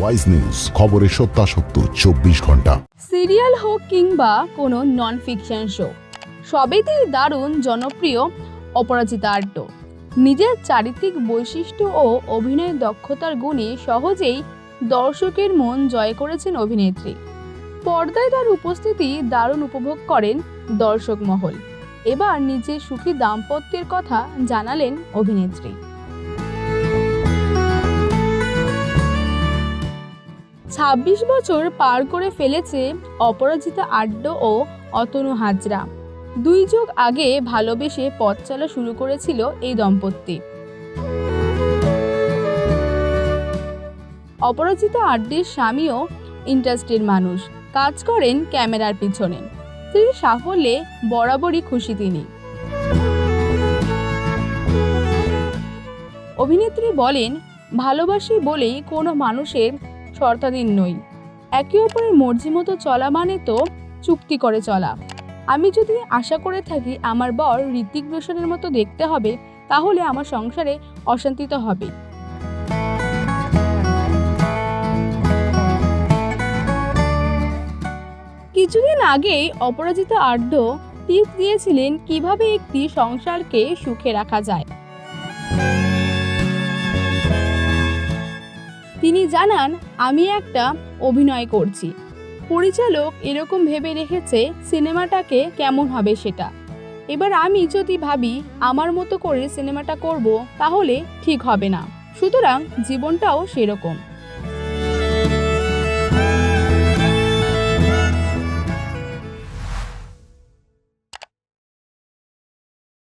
Wise news, খবরের সত্যাসত্য 24 ঘন্টা। সিরিয়াল হোক কিংবা কোনো নন ফিকশন শো, সবেতেই দারুণ জনপ্রিয় অপরাজিতা আড্ড। নিজের চারিত্রিক বৈশিষ্ট্য ও অভিনয়ের দক্ষতার গুণে সহজেই দর্শকের মন জয় করেছেন অভিনেত্রী। পর্দায় তার উপস্থিতি দারুণ উপভোগ করেন দর্শক মহল। এবার নিজের সুখী দাম্পত্যের কথা জানালেন অভিনেত্রী। 26 বছর পার করে ফেলেছে অপরাজিতা আড্ড ও অতনু হাজরা। 2 যুগ আগে ভালোবেসে পথ চলা শুরু করেছিল এই দম্পতি। অপরাজিতা আড্ডের স্বামীও ইন্ডাস্ট্রির মানুষ, কাজ করেন ক্যামেরার পিছনে। স্ত্রীর সাফল্যে বরাবরই খুশি তিনি। অভিনেত্রী বলেন, ভালোবাসি বলেই কোনো মানুষের শর্তাধীন নই। একে অপরের মর্জি মতো চলা মানে তো চুক্তি করে চলা। আমি যদি আশা করে থাকি আমার বর ঋত্বিক রোশনের মতো দেখতে হবে, তাহলে আমার সংসারে অশান্তি তো হবে। কিছুদিন আগেই অপরাজিতা আড্ড টিপস দিয়েছিলেন কিভাবে একটি সংসারকে সুখে রাখা যায়। তিনি জানান, আমি একটা অভিনয় করছি, পরিচালক এরকম ভেবে রেখেছে সিনেমাটাকে কেমন হবে সেটা। এবার আমি যদি ভাবি আমার মতো করে সিনেমাটা করব, তাহলে ঠিক হবে না। সুতরাং জীবনটাও সেরকম।